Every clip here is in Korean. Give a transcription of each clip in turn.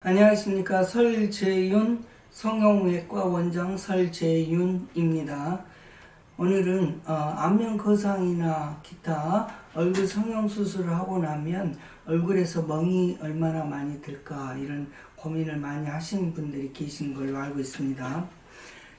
안녕하십니까. 설재윤 성형외과 원장 설재윤입니다. 오늘은 안면 거상이나 기타 얼굴 성형 수술을 하고 나면 얼굴에서 멍이 얼마나 많이 들까 이런 고민을 많이 하시는 분들이 계신 걸로 알고 있습니다.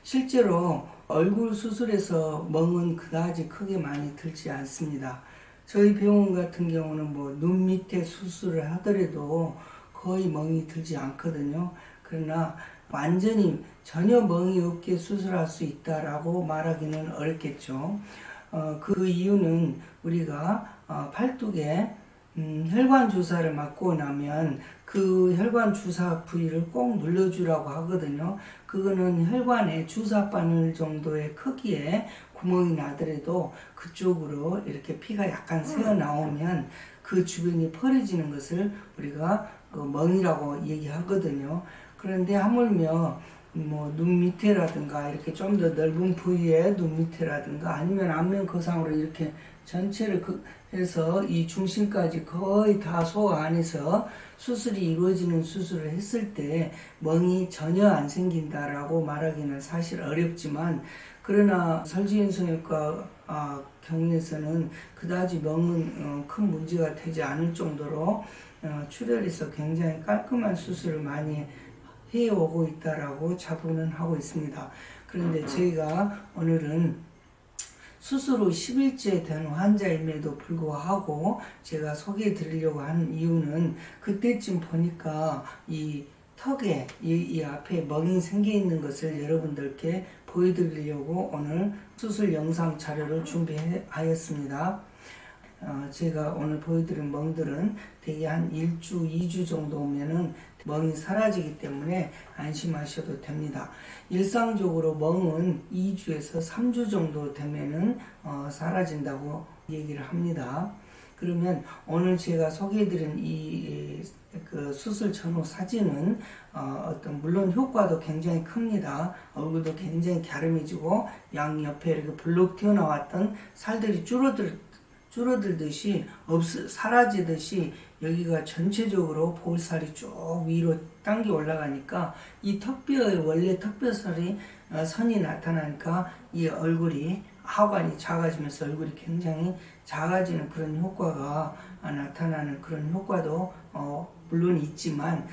실제로 얼굴 수술에서 멍은 그다지 크게 많이 들지 않습니다. 저희 병원 같은 경우는 눈 밑에 수술을 하더라도 거의 멍이 들지 않거든요. 그러나 완전히 전혀 멍이 없게 수술할 수 있다라고 말하기는 어렵겠죠. 그 이유는 우리가 팔뚝에 혈관 주사를 맞고 나면 그 혈관 주사 부위를 꼭 눌러주라고 하거든요. 그거는 혈관에 주사 바늘 정도의 크기의 구멍이 나더라도 그쪽으로 이렇게 피가 약간 새어 나오면 그 주변이 펄해지는 것을 우리가 멍이라고 얘기하거든요. 그런데 하물며 눈 밑에라든가 이렇게 좀 더 넓은 부위의 눈 밑에라든가 아니면 안면 거상으로 이렇게 전체를 해서 이 중심까지 거의 다 속 안에서 수술이 이루어지는 수술을 했을 때 멍이 전혀 안 생긴다라고 말하기는 사실 어렵지만, 그러나 설지현 성형외과 경우에서는 그다지 멍은 큰 문제가 되지 않을 정도로 출혈해서 굉장히 깔끔한 수술을 많이 해오고 있다라고 자부는 하고 있습니다. 그런데 저희가 오늘은 수술 후 10일째 된 환자임에도 불구하고 제가 소개해 드리려고 하는 이유는 그때쯤 보니까 이 턱에 이 앞에 멍이 생겨 있는 것을 여러분들께 보여드리려고 오늘 수술 영상 자료를 준비하였습니다. 제가 오늘 보여드린 멍들은 대개 한 1주, 2주 정도 오면은 멍이 사라지기 때문에 안심하셔도 됩니다. 일상적으로 멍은 2주에서 3주 정도 되면은 사라진다고 얘기를 합니다. 그러면 오늘 제가 소개해드린 그 수술 전후 사진은 물론 효과도 굉장히 큽니다. 얼굴도 굉장히 갸름해지고 양옆에 이렇게 블록 튀어나왔던 살들이 줄어들듯이 사라지듯이 여기가 전체적으로 볼살이 쭉 위로 당겨 올라가니까 이 턱뼈의 원래 턱뼈살이 선이 나타나니까 이 얼굴이 하관이 작아지면서 얼굴이 굉장히 작아지는 그런 효과가 나타나는 그런 효과도 물론 있지만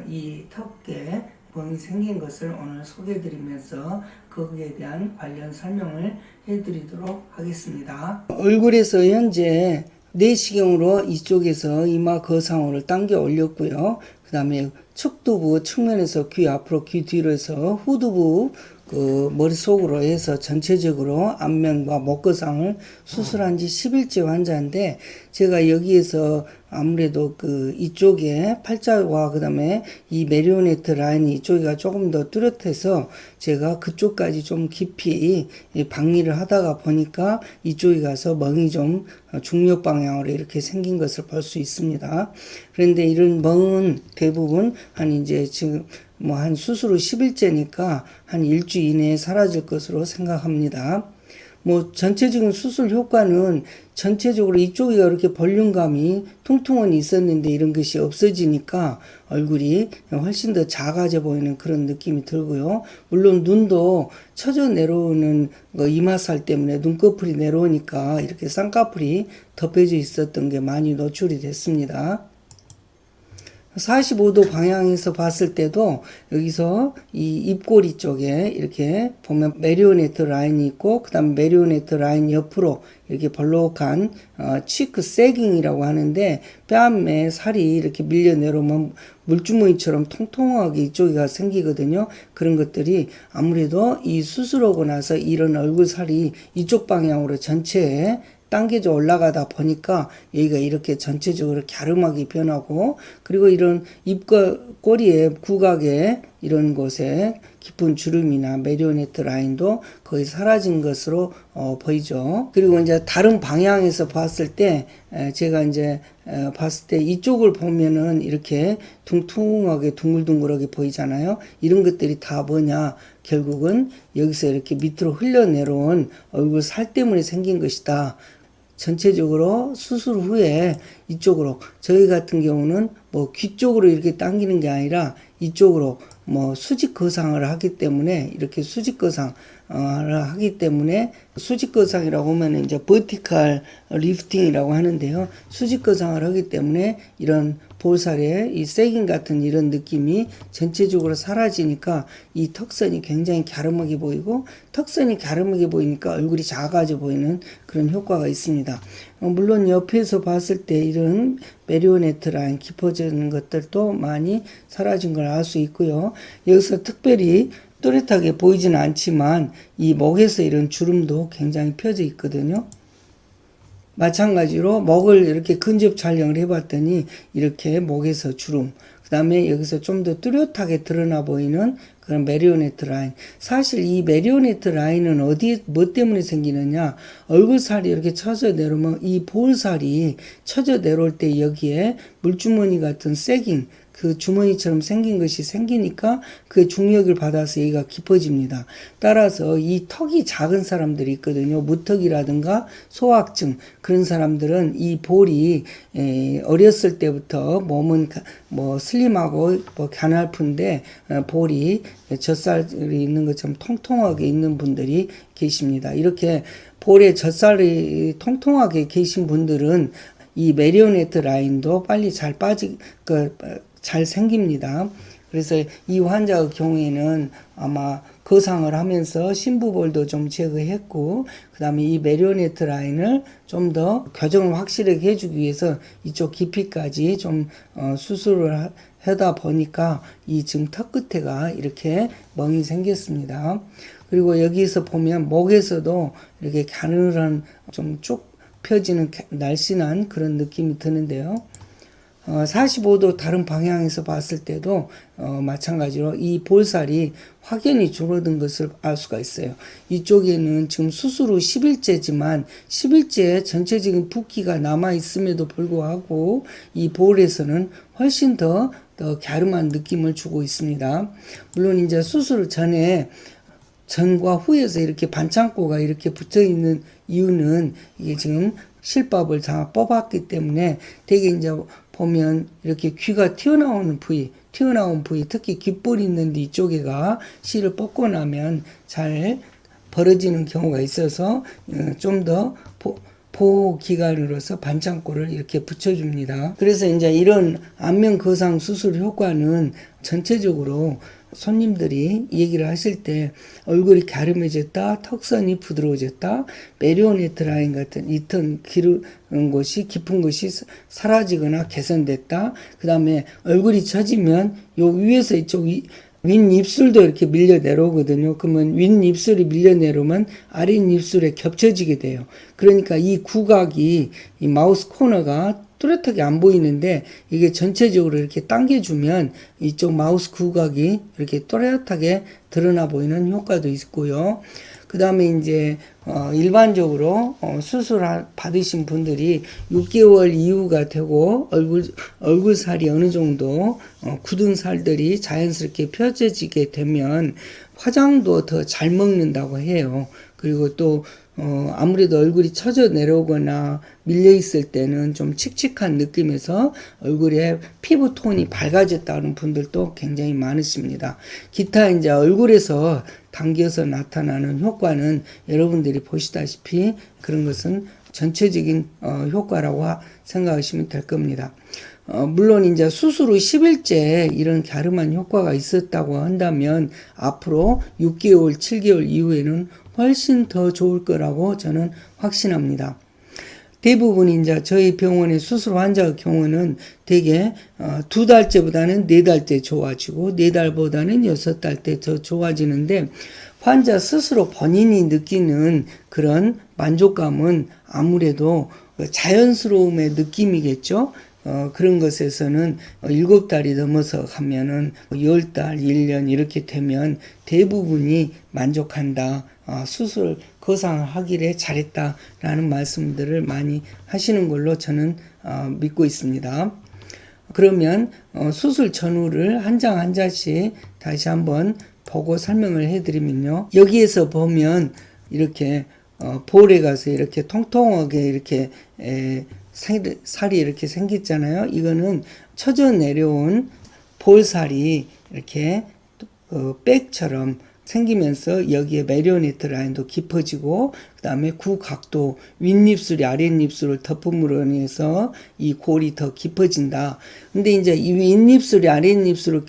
이 턱에 멍이 생긴 것을 오늘 소개해드리면서 거기에 대한 관련 설명을 해드리도록 하겠습니다. 얼굴에서 현재 내시경으로 이쪽에서 이마 거상으로 당겨 올렸고요. 그 다음에 측두부 측면에서 귀 앞으로 귀 뒤로 해서 후두부 그 머릿속으로 해서 전체적으로 안면과 목거상을 수술한 지 10일째 환자인데, 제가 여기에서 아무래도 그 이쪽에 팔자와 그 다음에 이 메리오네트 라인이 이쪽이 조금 더 뚜렷해서 제가 그쪽까지 좀 깊이 박리를 하다가 보니까 이쪽에 가서 멍이 좀 중력 방향으로 이렇게 생긴 것을 볼 수 있습니다. 그런데 이런 멍은 대부분 한 이제 지금 한 수술 후 10일째니까 한 일주 이내에 사라질 것으로 생각합니다. 전체적인 수술 효과는 전체적으로 이쪽이 이렇게 볼륨감이 퉁퉁은 있었는데 이런 것이 없어지니까 얼굴이 훨씬 더 작아져 보이는 그런 느낌이 들고요. 물론 눈도 처져 내려오는 이마살 때문에 눈꺼풀이 내려오니까 이렇게 쌍꺼풀이 덮여져 있었던 게 많이 노출이 됐습니다. 45도 방향에서 봤을 때도 여기서 이 입꼬리 쪽에 이렇게 보면 메리오네트 라인이 있고, 그 다음에 메리오네트 라인 옆으로 이렇게 볼록한 치크 세깅이라고 하는데, 뺨에 살이 이렇게 밀려 내려오면 물주머니처럼 통통하게 이쪽이가 생기거든요. 그런 것들이 아무래도 이 수술하고 나서 이런 얼굴 살이 이쪽 방향으로 전체에 당겨져 올라가다 보니까 여기가 이렇게 전체적으로 갸름하게 변하고, 그리고 이런 입과 꼬리의 구각에 이런 곳에 깊은 주름이나 메리오네트 라인도 거의 사라진 것으로 보이죠. 그리고 이제 다른 방향에서 봤을 때 제가 이제 봤을 때 이쪽을 보면은 이렇게 둥퉁하게 둥글둥글하게 보이잖아요. 이런 것들이 다 뭐냐, 결국은 여기서 이렇게 밑으로 흘러내려온 얼굴 살 때문에 생긴 것이다. 전체적으로 수술 후에 이쪽으로, 저희 같은 경우는 뭐 귀 쪽으로 이렇게 당기는 게 아니라 이쪽으로 뭐 수직 거상을 하기 때문에, 이렇게 수직 거상을 하기 때문에, 수직 거상이라고 하면 이제 버티컬 리프팅이라고 하는데요. 수직 거상을 하기 때문에 이런 볼살에 이 세깅 같은 이런 느낌이 전체적으로 사라지니까 이 턱선이 굉장히 갸름하게 보이고, 턱선이 갸름하게 보이니까 얼굴이 작아져 보이는 그런 효과가 있습니다. 물론 옆에서 봤을 때 이런 메리오네트 라인 깊어지는 것들도 많이 사라진 걸 알 수 있고요. 여기서 특별히 또렷하게 보이지는 않지만 이 목에서 이런 주름도 굉장히 펴져 있거든요. 마찬가지로 목을 이렇게 근접 촬영을 해봤더니 이렇게 목에서 주름, 그 다음에 여기서 좀 더 뚜렷하게 드러나 보이는 그런 메리오네트 라인. 사실 이 메리오네트 라인은 뭐 때문에 생기느냐, 얼굴살이 이렇게 쳐져 내려오면 이 볼살이 쳐져 내려올 때 여기에 물주머니 같은 세깅, 그 주머니처럼 생긴 것이 생기니까 그 중력을 받아서 여기가 깊어집니다. 따라서 이 턱이 작은 사람들이 있거든요. 무턱이라든가 소화증, 그런 사람들은 이 볼이 어렸을 때부터 몸은 뭐 슬림하고 뭐 가냘픈데 볼이 젖살이 있는 것처럼 통통하게 있는 분들이 계십니다. 이렇게 볼에 젖살이 통통하게 계신 분들은 이 메리오네트 라인도 빨리 잘 생깁니다. 그래서 이 환자의 경우에는 아마 거상을 하면서 심부볼도 좀 제거했고, 그 다음에 이 메리오네트 라인을 좀 더 교정을 확실하게 해주기 위해서 이쪽 깊이까지 좀 수술을 하다 보니까 이 지금 턱 끝에가 이렇게 멍이 생겼습니다. 그리고 여기서 보면 목에서도 이렇게 가늘한 좀 쭉 펴지는 날씬한 그런 느낌이 드는데요. 45도 다른 방향에서 봤을 때도 마찬가지로 이 볼살이 확연히 줄어든 것을 알 수가 있어요. 이쪽에는 지금 수술 후 10일째지만 10일째 전체적인 붓기가 남아 있음에도 불구하고 이 볼에서는 훨씬 더 갸름한 느낌을 주고 있습니다. 물론 이제 수술 전과 후에서 이렇게 반창고가 이렇게 붙어 있는 이유는 이게 지금 실밥을 다 뽑았기 때문에 되게 이제 보면 이렇게 귀가 튀어나온 부위, 특히 귓볼이 있는데 이쪽에가 실을 뽑고 나면 잘 벌어지는 경우가 있어서 좀 더 보호기관으로서 반창고를 이렇게 붙여줍니다. 그래서 이제 이런 안면 거상 수술 효과는 전체적으로 손님들이 얘기를 하실 때 얼굴이 갸름해졌다, 턱선이 부드러워졌다, 메리오네트 라인 같은 이턴 기른 곳이 깊은 것이 사라지거나 개선됐다. 그 다음에 얼굴이 처지면 요 위에서 이쪽 윗입술도 이렇게 밀려 내려오거든요. 그러면 윗입술이 밀려 내려오면 아랫입술에 겹쳐지게 돼요. 그러니까 이 구각이, 이 마우스 코너가 뚜렷하게 안 보이는데 이게 전체적으로 이렇게 당겨주면 이쪽 마우스 구각이 이렇게 또렷하게 드러나 보이는 효과도 있고요. 그 다음에 이제 일반적으로 수술 받으신 분들이 6개월 이후가 되고 얼굴 살이 어느 정도 굳은 살들이 자연스럽게 펴져지게 되면 화장도 더 잘 먹는다고 해요. 그리고 또 아무래도 얼굴이 처져 내려오거나 밀려 있을 때는 좀 칙칙한 느낌에서 얼굴에 피부 톤이 밝아졌다는 분들도 굉장히 많으십니다. 기타 이제 얼굴에서 당겨서 나타나는 효과는 여러분들이 보시다시피 그런 것은 전체적인 효과라고 생각하시면 될 겁니다. 물론 이제 수술 후 10일째 이런 갸름한 효과가 있었다고 한다면 앞으로 6개월, 7개월 이후에는 훨씬 더 좋을 거라고 저는 확신합니다. 대부분 이제 저희 병원의 수술 환자의 경우는 대개 2달째보다는 4달째 좋아지고 4달보다는 6달 때 더 좋아지는데, 환자 스스로 본인이 느끼는 그런 만족감은 아무래도 자연스러움의 느낌이겠죠. 그런 것에서는 7달이 넘어서 가면은 10달, 1년 이렇게 되면 대부분이 만족한다. 수술 거상을 하기를 잘했다라는 말씀들을 많이 하시는 걸로 저는 믿고 있습니다. 그러면 수술 전후를 한 장 한 장씩 다시 한번 보고 설명을 해드리면요. 여기에서 보면 이렇게 볼에 가서 이렇게 통통하게 이렇게 살이 이렇게 생겼잖아요. 이거는 처져 내려온 볼살이 이렇게 백처럼 생기면서 여기에 메리오네트 라인도 깊어지고 그 다음에 구각도 윗입술이 아랫입술을 덮음으로 인해서 이 골이 더 깊어진다. 근데 이제 이 윗입술이 아랫입술을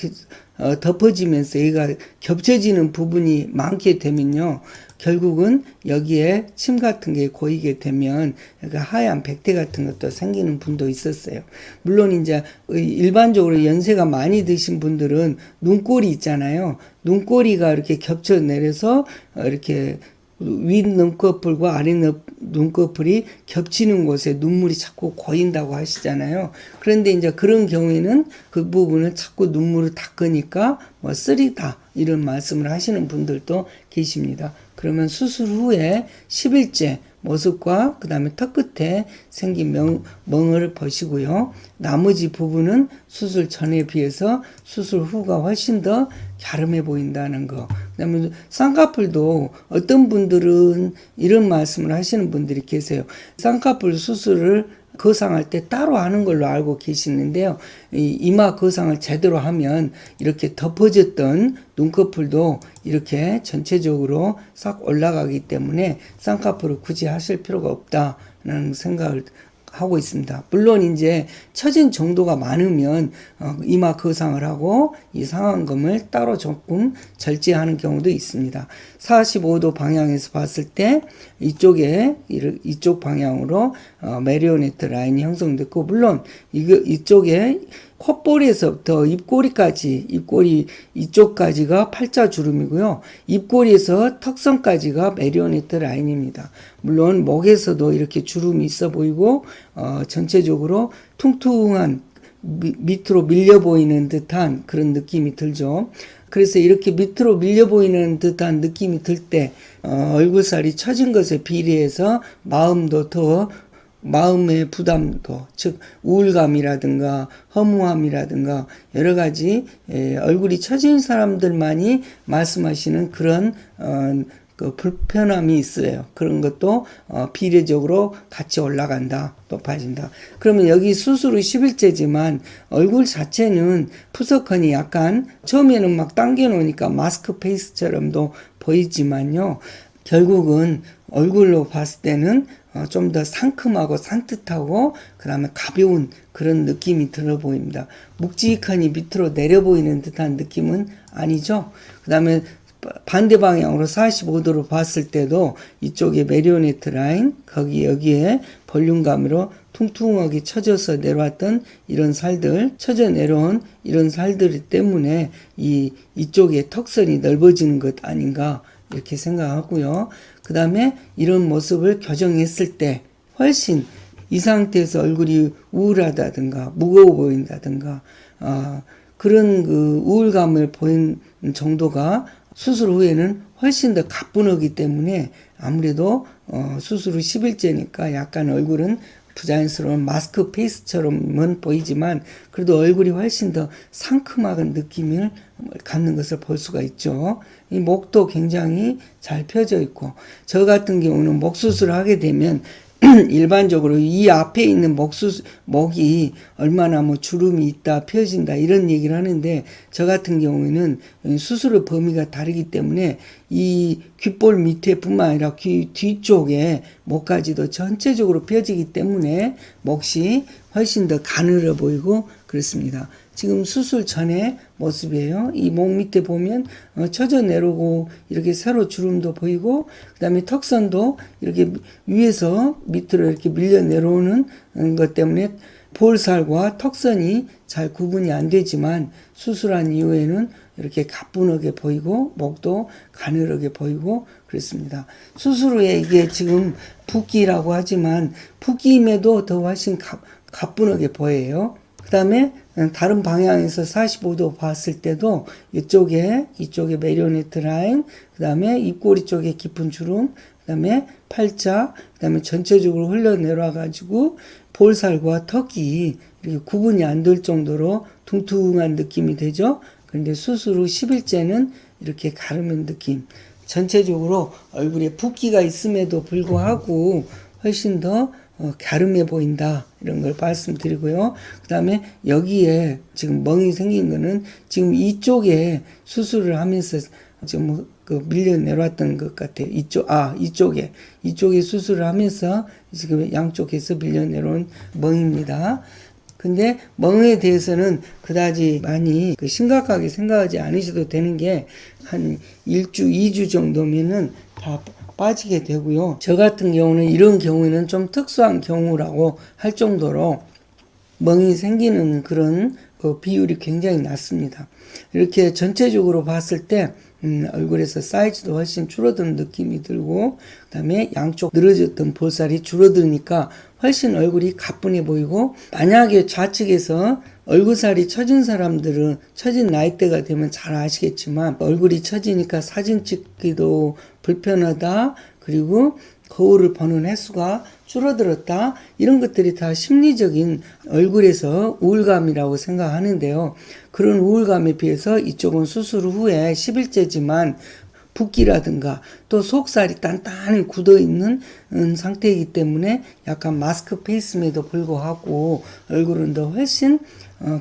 덮어지면서 얘가 겹쳐지는 부분이 많게 되면요. 결국은 여기에 침 같은 게 고이게 되면 하얀 백태 같은 것도 생기는 분도 있었어요. 물론 이제 일반적으로 연세가 많이 드신 분들은 눈꼬리 있잖아요. 눈꼬리가 이렇게 겹쳐 내려서 이렇게 윗 눈꺼풀과 아래 눈꺼풀이 겹치는 곳에 눈물이 자꾸 고인다고 하시잖아요. 그런데 이제 그런 경우에는 그 부분을 자꾸 눈물을 닦으니까 뭐 쓰리다 이런 말씀을 하시는 분들도 계십니다. 그러면 수술 후에 10일째 모습과 그 다음에 턱 끝에 생긴 멍을 보시고요. 나머지 부분은 수술 전에 비해서 수술 후가 훨씬 더 갸름해 보인다는 거. 그 다음에 쌍꺼풀도 어떤 분들은 이런 말씀을 하시는 분들이 계세요. 쌍꺼풀 수술을 거상할 때 따로 하는 걸로 알고 계시는데요. 이마 거상을 제대로 하면 이렇게 덮어졌던 눈꺼풀도 이렇게 전체적으로 싹 올라가기 때문에 쌍꺼풀을 굳이 하실 필요가 없다는 생각을 하고 있습니다. 물론 이제 처진 정도가 많으면 이마 거상을 하고 이 상안검을 따로 조금 절제하는 경우도 있습니다. 45도 방향에서 봤을 때 이쪽 방향으로 메리오네트 라인이 형성됐고, 물론 이쪽에 콧볼에서부터 입꼬리 이쪽까지가 팔자주름이고요. 입꼬리에서 턱선까지가 메리오네트 라인입니다. 물론 목에서도 이렇게 주름이 있어 보이고 전체적으로 퉁퉁한 밑으로 밀려 보이는 듯한 그런 느낌이 들죠. 그래서 이렇게 밑으로 밀려 보이는 듯한 느낌이 들 때 얼굴살이 처진 것에 비례해서 마음의 부담도, 즉 우울감이라든가 허무함이라든가 여러 가지 얼굴이 처진 사람들만이 말씀하시는 그런 그 불편함이 있어요. 그런 것도 비례적으로 같이 올라간다, 높아진다. 그러면 여기 수술 후 10일째지만 얼굴 자체는 푸석하니 약간 처음에는 막 당겨놓으니까 마스크 페이스처럼도 보이지만요. 결국은 얼굴로 봤을 때는 좀 더 상큼하고 산뜻하고 그 다음에 가벼운 그런 느낌이 들어 보입니다. 묵직하니 밑으로 내려 보이는 듯한 느낌은 아니죠. 그 다음에 반대 방향으로 45도로 봤을 때도 이쪽에 메리오네트 라인, 여기에 볼륨감으로 퉁퉁하게 처져서 내려왔던 이런 살들, 처져 내려온 이런 살들 때문에 이쪽에 턱선이 넓어지는 것 아닌가 이렇게 생각하고요. 그 다음에 이런 모습을 교정했을 때 훨씬 이 상태에서 얼굴이 우울하다든가 무거워 보인다든가 그런 그 우울감을 보이는 정도가 수술 후에는 훨씬 더 가뿐하기 때문에 아무래도 수술 후 10일째니까 약간 얼굴은 부자연스러운 마스크 페이스처럼은 보이지만 그래도 얼굴이 훨씬 더 상큼한 느낌을 갖는 것을 볼 수가 있죠. 이 목도 굉장히 잘 펴져 있고, 저 같은 경우는 목 수술을 하게 되면 일반적으로 이 앞에 있는 목이 얼마나 뭐 주름이 있다, 펴진다 이런 얘기를 하는데, 저 같은 경우에는 수술의 범위가 다르기 때문에 이 귓볼 밑에뿐만 아니라 귀 뒤쪽에 목까지도 전체적으로 펴지기 때문에 몫이 훨씬 더 가늘어 보이고 그렇습니다. 지금 수술 전에 모습이에요. 이 목 밑에 보면 처져 내려오고 이렇게 세로 주름도 보이고, 그 다음에 턱선도 이렇게 위에서 밑으로 이렇게 밀려 내려오는 것 때문에 볼살과 턱선이 잘 구분이 안 되지만 수술한 이후에는 이렇게 가뿐하게 보이고 목도 가늘하게 보이고 그렇습니다. 수술 후에 이게 지금 붓기라고 하지만 붓기임에도 더 훨씬 가뿐하게 보여요. 그 다음에 다른 방향에서 45도 봤을 때도 이쪽에 메리오네트 라인, 그 다음에 입꼬리 쪽에 깊은 주름, 그 다음에 팔자, 그 다음에 전체적으로 흘러내려와 가지고 볼살과 턱이 이렇게 구분이 안 될 정도로 퉁퉁한 느낌이 되죠. 그런데 수술 후 10일째는 이렇게 가르는 느낌. 전체적으로 얼굴에 붓기가 있음에도 불구하고 훨씬 더 갸름해 보인다 이런 걸 말씀드리고요. 그 다음에 여기에 지금 멍이 생긴 거는 지금 이쪽에 수술을 하면서 지금 그 밀려 내려왔던 것 같아요. 이쪽에 수술을 하면서 지금 양쪽에서 밀려 내려온 멍입니다. 근데 멍에 대해서는 그다지 많이 심각하게 생각하지 않으셔도 되는 게 한 1주, 2주 정도면은 다 빠지게 되고요. 저 같은 경우는 이런 경우에는 좀 특수한 경우라고 할 정도로 멍이 생기는 그런 비율이 굉장히 낮습니다. 이렇게 전체적으로 봤을 때 얼굴에서 사이즈도 훨씬 줄어드는 느낌이 들고 그 다음에 양쪽 늘어졌던 볼살이 줄어드니까 훨씬 얼굴이 가뿐해 보이고 만약에 좌측에서 얼굴살이 처진 사람들은 처진 나이대가 되면 잘 아시겠지만 얼굴이 처지니까 사진 찍기도 불편하다 그리고 거울을 보는 횟수가 줄어들었다 이런 것들이 다 심리적인 얼굴에서 우울감이라고 생각하는데요. 그런 우울감에 비해서 이쪽은 수술 후에 10일째지만 붓기라든가 또 속살이 단단히 굳어있는 상태이기 때문에 약간 마스크 페이스임에도 불구하고 얼굴은 더 훨씬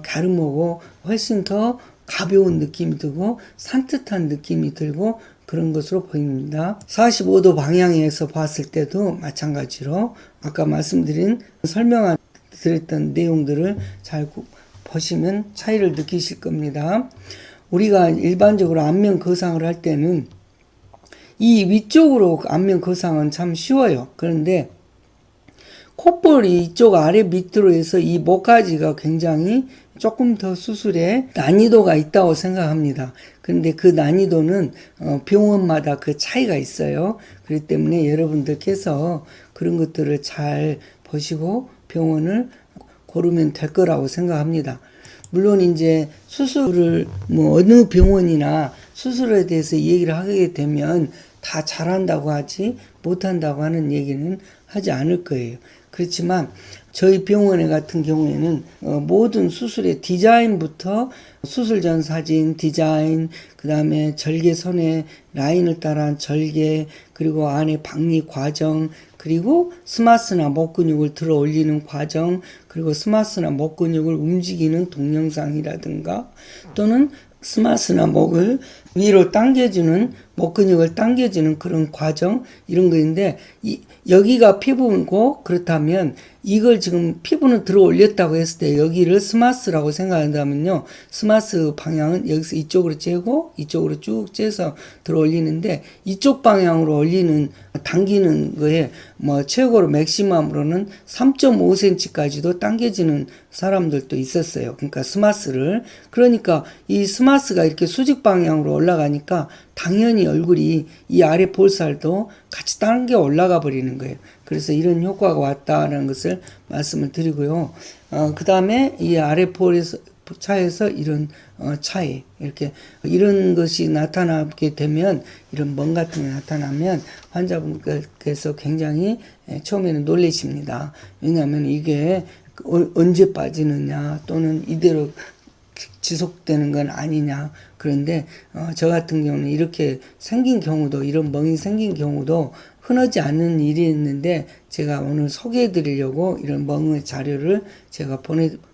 갸름하고 훨씬 더 가벼운 느낌이 들고 산뜻한 느낌이 들고 그런 것으로 보입니다. 45도 방향에서 봤을 때도 마찬가지로 아까 설명드렸던 내용들을 잘 보시면 차이를 느끼실 겁니다. 우리가 일반적으로 안면 거상을 할 때는 이 위쪽으로 안면 거상은 참 쉬워요. 그런데 콧볼이 이쪽 아래 밑으로 해서 이 목까지가 굉장히 조금 더 수술에 난이도가 있다고 생각합니다. 그런데 그 난이도는 병원마다 그 차이가 있어요. 그렇기 때문에 여러분들께서 그런 것들을 잘 보시고 병원을 고르면 될 거라고 생각합니다. 물론 이제 수술을 어느 병원이나 수술에 대해서 얘기를 하게 되면 다 잘한다고 하지 못한다고 하는 얘기는 하지 않을 거예요. 그렇지만 저희 병원에 같은 경우에는 모든 수술의 디자인부터 수술 전 사진 디자인 그 다음에 절개선의 라인을 따라한 절개 그리고 안에 박리 과정 그리고 스마스나 목 근육을 들어 올리는 과정 그리고 스마스나 목 근육을 움직이는 동영상이라든가 또는 스마스나 목을 위로 당겨주는 목 근육을 당겨주는 그런 과정 이런 거인데 여기가 피부고 그렇다면 이걸 지금 피부는 들어 올렸다고 했을 때 여기를 스마스라고 생각한다면요. 스마스 방향은 여기서 이쪽으로 째고 이쪽으로 쭉 째서 들어 올리는데 이쪽 방향으로 당기는 거에 최고로 맥시멈으로는 3.5cm까지도 당겨지는 사람들도 있었어요. 그러니까 스마스를. 그러니까 이 스마스가 이렇게 수직 방향으로 올라가니까 당연히 얼굴이 이 아래 볼살도 같이 당겨 올라가 버리는 거예요. 그래서 이런 효과가 왔다는 것을 말씀을 드리고요. 그 다음에 이 아래 볼에서 차에서 이런 차이 이런 것이 나타나게 되면 이런 멍 같은 게 나타나면 환자분께서 굉장히 처음에는 놀라십니다. 왜냐하면 이게 언제 빠지느냐 또는 이대로 지속되는 건 아니냐. 그런데 저 같은 경우는 이렇게 생긴 경우도 이런 멍이 생긴 경우도 흔하지 않은 일이었는데 제가 오늘 소개해 드리려고 이런 멍의 자료를 제가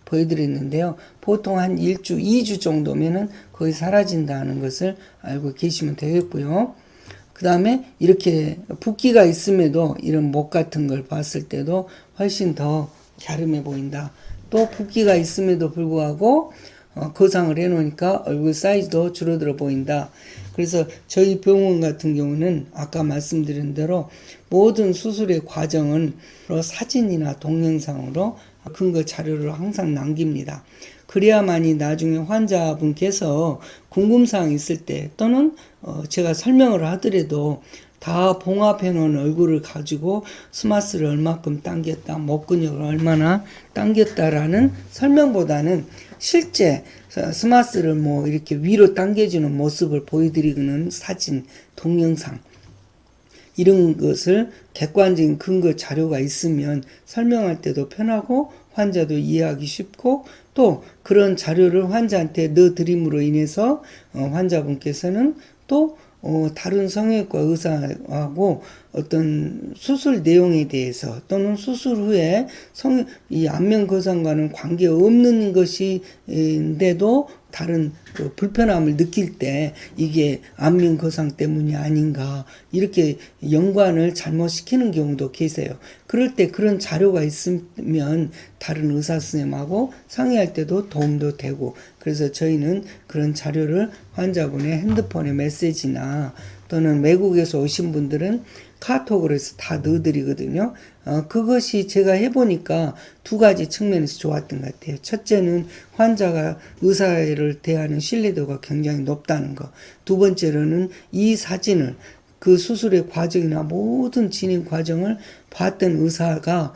보여드렸는데요. 보통 한 1주, 2주 정도면은 거의 사라진다는 것을 알고 계시면 되겠고요. 그 다음에 이렇게 붓기가 있음에도 이런 목 같은 걸 봤을 때도 훨씬 더 갸름해 보인다. 또 붓기가 있음에도 불구하고 거상을 해놓으니까 얼굴 사이즈도 줄어들어 보인다. 그래서 저희 병원 같은 경우는 아까 말씀드린 대로 모든 수술의 과정은 사진이나 동영상으로 근거 자료를 항상 남깁니다. 그래야만이 나중에 환자분께서 궁금사항이 있을 때 또는 제가 설명을 하더라도 다 봉합해 놓은 얼굴을 가지고 스마스를 얼마큼 당겼다, 목 근육을 얼마나 당겼다라는 설명보다는 실제 스마스를 이렇게 위로 당겨주는 모습을 보여드리는 사진, 동영상 이런 것을 객관적인 근거 자료가 있으면 설명할 때도 편하고 환자도 이해하기 쉽고 또 그런 자료를 환자한테 넣어드림으로 인해서 환자분께서는 또 다른 성형외과 의사하고 어떤 수술 내용에 대해서 또는 수술 후에 이 안면 거상과는 관계 없는 것인데도 다른 그 불편함을 느낄 때 이게 안면 거상 때문이 아닌가 이렇게 연관을 잘못시키는 경우도 계세요. 그럴 때 그런 자료가 있으면 다른 의사 선생님하고 상의할 때도 도움도 되고, 그래서 저희는 그런 자료를 환자분의 핸드폰에 메시지나 또는 외국에서 오신 분들은 카톡으로 해서 다 넣어드리거든요. 그것이 제가 해보니까 두 가지 측면에서 좋았던 것 같아요. 첫째는 환자가 의사를 대하는 신뢰도가 굉장히 높다는 거. 두 번째로는 이 사진을 그 수술의 과정이나 모든 진행 과정을 봤던 의사가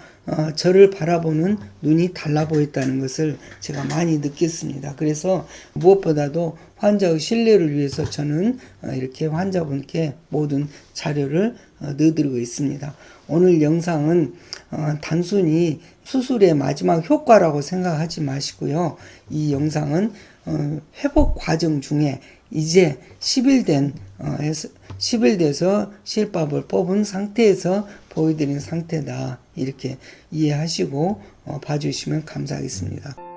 저를 바라보는 눈이 달라 보였다는 것을 제가 많이 느꼈습니다. 그래서 무엇보다도 환자의 신뢰를 위해서 저는 이렇게 환자분께 모든 자료를 넣어드리고 있습니다. 오늘 영상은 단순히 수술의 마지막 효과라고 생각하지 마시고요. 이 영상은 회복 과정 중에 이제 10일 돼서 실밥을 뽑은 상태에서 보여드린 상태다. 이렇게 이해하시고 봐주시면 감사하겠습니다.